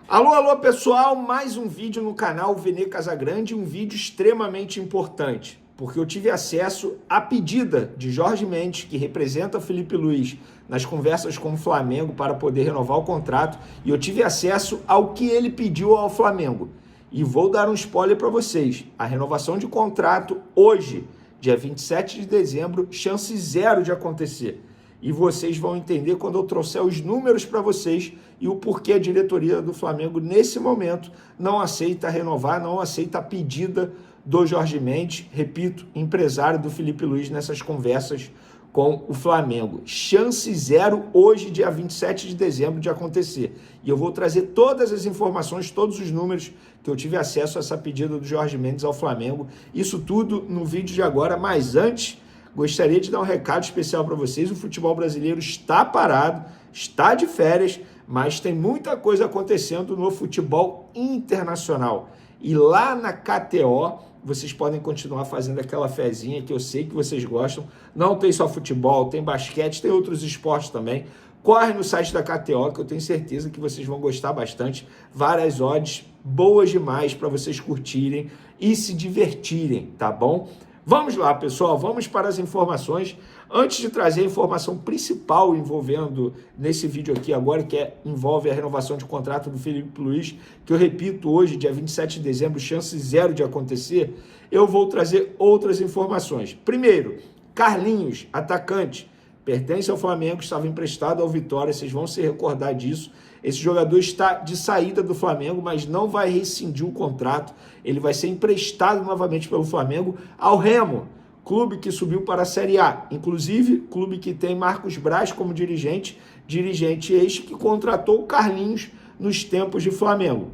Alô, alô pessoal, mais um vídeo no canal Vene Casagrande, um vídeo extremamente importante, porque eu tive acesso à pedida de Jorge Mendes, que representa Felipe Luiz nas conversas com o Flamengo para poder renovar o contrato, e eu tive acesso ao que ele pediu ao Flamengo. E vou dar um spoiler para vocês, a renovação de contrato hoje, dia 27 de dezembro, chance zero de acontecer. E vocês vão entender quando eu trouxer os números para vocês e o porquê a diretoria do Flamengo, nesse momento, não aceita renovar, não aceita a pedida do Jorge Mendes, repito, empresário do Felipe Luiz nessas conversas com o Flamengo. Chance zero hoje, dia 27 de dezembro, de acontecer. E eu vou trazer todas as informações, todos os números que eu tive acesso a essa pedida do Jorge Mendes ao Flamengo. Isso tudo no vídeo de agora, mas antes, gostaria de dar um recado especial para vocês. O futebol brasileiro está parado, está de férias, mas tem muita coisa acontecendo no futebol internacional. E lá na KTO, vocês podem continuar fazendo aquela fezinha que eu sei que vocês gostam. Não tem só futebol, tem basquete, tem outros esportes também. Corre no site da KTO, que eu tenho certeza que vocês vão gostar bastante. Várias odds boas demais para vocês curtirem e se divertirem, tá bom? Vamos lá, pessoal, vamos para as informações. Antes de trazer a informação principal envolvendo nesse vídeo aqui agora, que envolve a renovação de contrato do Felipe Luiz, que eu repito, hoje, dia 27 de dezembro, chance zero de acontecer, eu vou trazer outras informações. Primeiro, Carlinhos, atacante, pertence ao Flamengo, estava emprestado ao Vitória, vocês vão se recordar disso. Esse jogador está de saída do Flamengo, mas não vai rescindir o contrato. Ele vai ser emprestado novamente pelo Flamengo ao Remo, clube que subiu para a Série A. Inclusive, clube que tem Marcos Braz como dirigente este que contratou o Carlinhos nos tempos de Flamengo.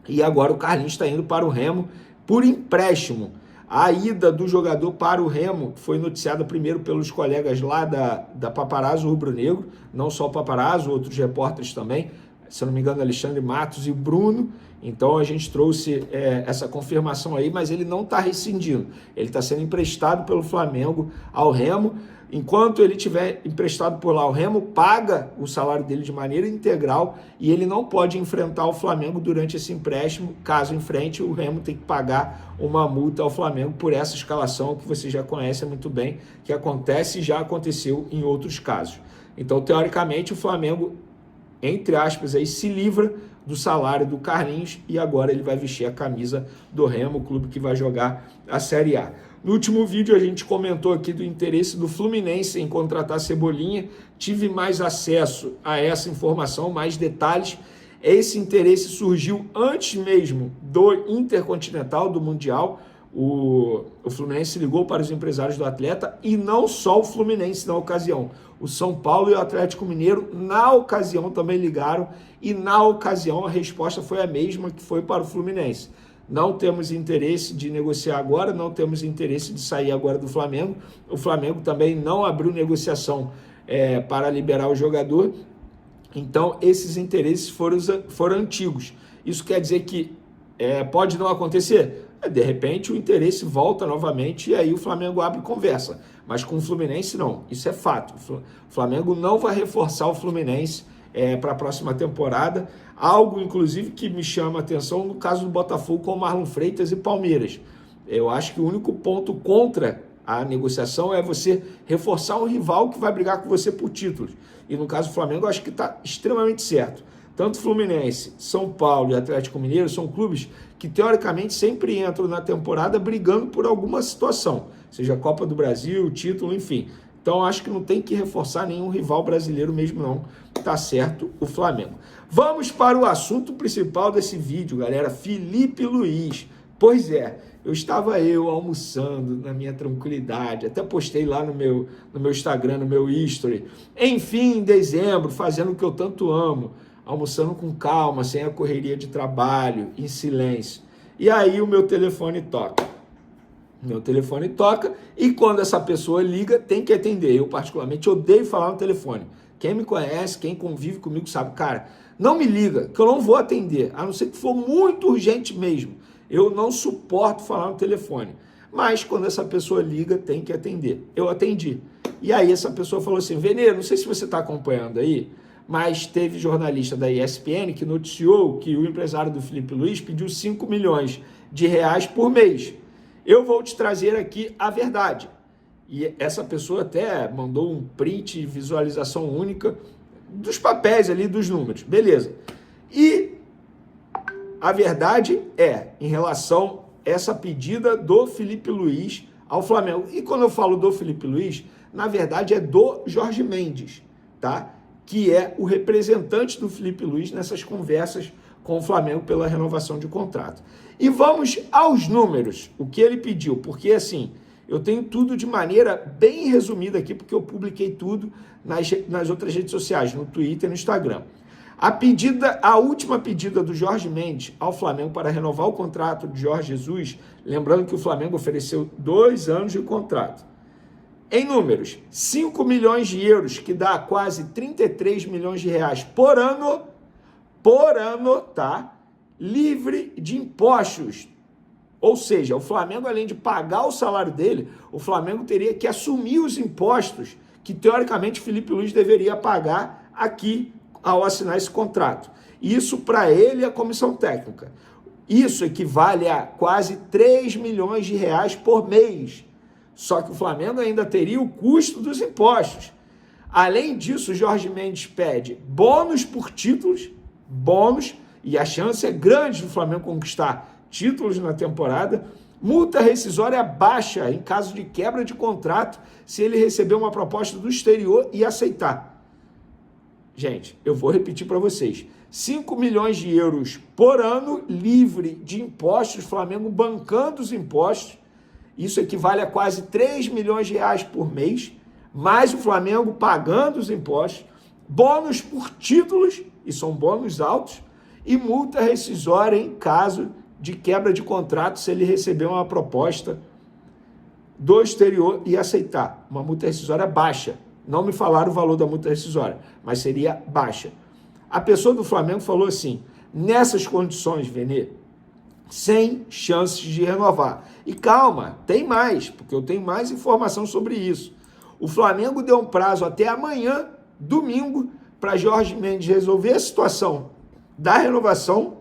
E agora o Carlinhos está indo para o Remo por empréstimo. A ida do jogador para o Remo foi noticiada primeiro pelos colegas lá da Paparazzo Rubro Negro, não só o Paparazzo, outros repórteres também, se não me engano, Alexandre Matos e Bruno. Então a gente trouxe essa confirmação aí, mas ele não está rescindindo. Ele está sendo emprestado pelo Flamengo ao Remo. Enquanto ele estiver emprestado por lá, o Remo paga o salário dele de maneira integral e ele não pode enfrentar o Flamengo durante esse empréstimo. Caso enfrente, o Remo tem que pagar uma multa ao Flamengo por essa escalação que você já conhece muito bem, que acontece e já aconteceu em outros casos. Então, teoricamente, o Flamengo, entre aspas, aí, se livra do salário do Carlinhos e agora ele vai vestir a camisa do Remo, o clube que vai jogar a Série A. No último vídeo a gente comentou aqui do interesse do Fluminense em contratar Cebolinha, tive mais acesso a essa informação, mais detalhes. Esse interesse surgiu antes mesmo do Intercontinental, do Mundial. O Fluminense ligou para os empresários do atleta e não só o Fluminense na ocasião. O São Paulo e o Atlético Mineiro na ocasião também ligaram e na ocasião a resposta foi a mesma que foi para o Fluminense. Não temos interesse de negociar agora, não temos interesse de sair agora do Flamengo. O Flamengo também não abriu negociação para liberar o jogador. Então, esses interesses foram antigos. Isso quer dizer que pode não acontecer? De repente, o interesse volta novamente e aí o Flamengo abre conversa. Mas com o Fluminense, não. Isso é fato. O Flamengo não vai reforçar o Fluminense para a próxima temporada. Algo, inclusive, que me chama a atenção no caso do Botafogo com Marlon Freitas e Palmeiras. Eu acho que o único ponto contra a negociação é você reforçar um rival que vai brigar com você por títulos. E no caso do Flamengo, eu acho que está extremamente certo. Tanto Fluminense, São Paulo e Atlético Mineiro são clubes que, teoricamente, sempre entram na temporada brigando por alguma situação, seja Copa do Brasil, título, enfim. Então, acho que não tem que reforçar nenhum rival brasileiro mesmo, não. Tá certo o Flamengo. Vamos para o assunto principal desse vídeo, galera. Felipe Luiz. Pois é, eu estava almoçando na minha tranquilidade, até postei lá no meu Instagram, no meu history. Enfim, em dezembro, fazendo o que eu tanto amo, almoçando com calma, sem a correria de trabalho, em silêncio. E aí o meu telefone toca. E quando essa pessoa liga, tem que atender. Eu, particularmente, odeio falar no telefone. Quem me conhece, quem convive comigo sabe, cara, não me liga, que eu não vou atender, a não ser que for muito urgente mesmo. Eu não suporto falar no telefone. Mas quando essa pessoa liga, tem que atender. Eu atendi. E aí essa pessoa falou assim, Vene, não sei se você está acompanhando aí, mas teve jornalista da ESPN que noticiou que o empresário do Felipe Luiz pediu 5 milhões de reais por mês. Eu vou te trazer aqui a verdade. E essa pessoa até mandou um print, visualização única dos papéis ali, dos números. Beleza. E a verdade é, em relação a essa pedida do Felipe Luiz ao Flamengo. E quando eu falo do Felipe Luiz, na verdade é do Jorge Mendes, tá? Que é o representante do Felipe Luiz nessas conversas com o Flamengo pela renovação de contrato. E vamos aos números, o que ele pediu, porque assim, eu tenho tudo de maneira bem resumida aqui, porque eu publiquei tudo nas outras redes sociais, no Twitter e no Instagram. A última pedida do Jorge Mendes ao Flamengo para renovar o contrato de Jorge Jesus, lembrando que o Flamengo ofereceu 2 anos de contrato. Em números, 5 milhões de euros, que dá quase 33 milhões de reais por ano, tá? Livre de impostos. Ou seja, o Flamengo, além de pagar o salário dele, o Flamengo teria que assumir os impostos que, teoricamente, Felipe Luiz deveria pagar aqui ao assinar esse contrato. Isso, para ele, é a comissão técnica. Isso equivale a quase 3 milhões de reais por mês. Só que o Flamengo ainda teria o custo dos impostos. Além disso, o Jorge Mendes pede bônus por títulos, e a chance é grande do Flamengo conquistar títulos na temporada, multa rescisória baixa em caso de quebra de contrato, se ele receber uma proposta do exterior e aceitar. Gente, eu vou repetir para vocês. 5 milhões de euros por ano, livre de impostos, Flamengo bancando os impostos. Isso equivale a quase 3 milhões de reais por mês, mais o Flamengo pagando os impostos, bônus por títulos, e são bônus altos, e multa rescisória em caso de quebra de contrato, se ele receber uma proposta do exterior e aceitar. Uma multa rescisória baixa. Não me falaram o valor da multa rescisória, mas seria baixa. A pessoa do Flamengo falou assim, nessas condições, Vene, sem chances de renovar. E calma, tem mais, porque eu tenho mais informação sobre isso. O Flamengo deu um prazo até amanhã, domingo, para Jorge Mendes resolver a situação da renovação,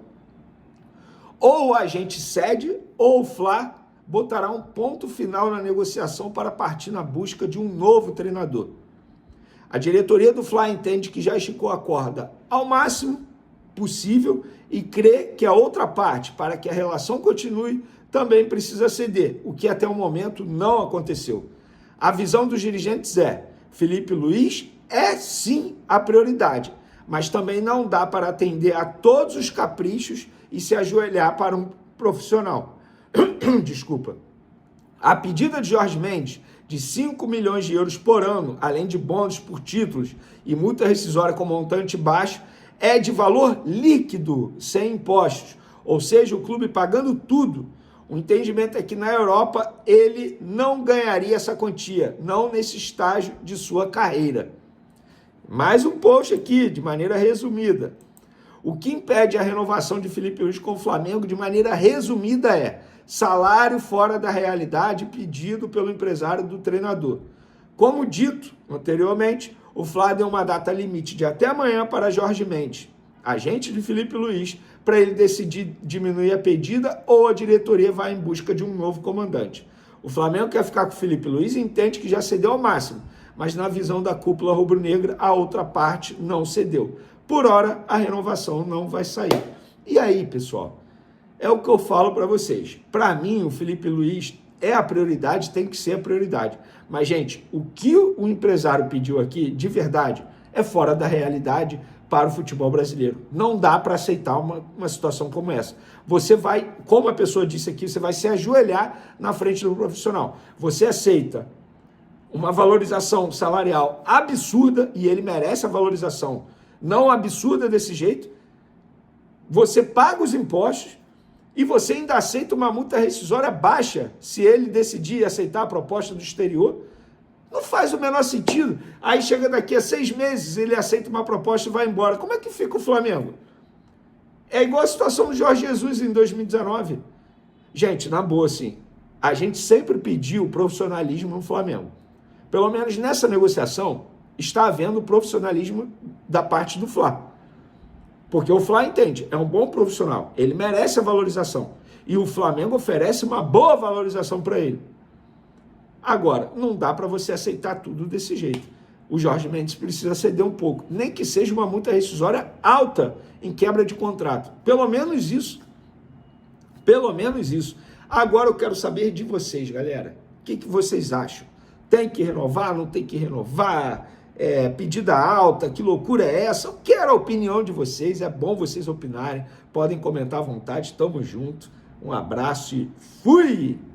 ou a gente cede, ou o Fla botará um ponto final na negociação para partir na busca de um novo treinador. A diretoria do Fla entende que já esticou a corda ao máximo possível e crê que a outra parte, para que a relação continue, também precisa ceder, o que até o momento não aconteceu. A visão dos dirigentes é, Felipe Luiz é sim a prioridade, mas também não dá para atender a todos os caprichos e se ajoelhar para um profissional. Desculpa. A pedida de Jorge Mendes de 5 milhões de euros por ano, além de bônus por títulos e multa rescisória com montante baixo, é de valor líquido, sem impostos, ou seja, o clube pagando tudo. O entendimento é que na Europa ele não ganharia essa quantia, não nesse estágio de sua carreira. Mais um post aqui, de maneira resumida. O que impede a renovação de Felipe Luiz com o Flamengo, de maneira resumida, é salário fora da realidade pedido pelo empresário do treinador. Como dito anteriormente, o Flá deu uma data limite de até amanhã para Jorge Mendes, agente de Felipe Luiz, para ele decidir diminuir a pedida ou a diretoria vai em busca de um novo comandante. O Flamengo quer ficar com o Felipe Luiz e entende que já cedeu ao máximo, mas na visão da cúpula rubro-negra, a outra parte não cedeu. Por hora, a renovação não vai sair. E aí, pessoal? É o que eu falo para vocês. Para mim, o Felipe Luiz é a prioridade, tem que ser a prioridade. Mas, gente, o que o empresário pediu aqui, de verdade, é fora da realidade para o futebol brasileiro. Não dá para aceitar uma situação como essa. Você vai, como a pessoa disse aqui, você vai se ajoelhar na frente do profissional. Você aceita uma valorização salarial absurda, e ele merece a valorização não absurda desse jeito, você paga os impostos e você ainda aceita uma multa rescisória baixa se ele decidir aceitar a proposta do exterior. Não faz o menor sentido. Aí chega daqui a 6 meses, ele aceita uma proposta e vai embora. Como é que fica o Flamengo? É igual a situação do Jorge Jesus em 2019. Gente, na boa, assim, a gente sempre pediu profissionalismo no Flamengo. Pelo menos nessa negociação, está havendo profissionalismo da parte do Fla. Porque o Fla entende, é um bom profissional, ele merece a valorização. E o Flamengo oferece uma boa valorização para ele. Agora, não dá para você aceitar tudo desse jeito. O Jorge Mendes precisa ceder um pouco, nem que seja uma multa rescisória alta em quebra de contrato. Pelo menos isso. Pelo menos isso. Agora eu quero saber de vocês, galera. O que vocês acham? Tem que renovar? Não tem que renovar? Pedida alta? Que loucura é essa? Eu quero a opinião de vocês. É bom vocês opinarem. Podem comentar à vontade. Tamo junto. Um abraço e fui!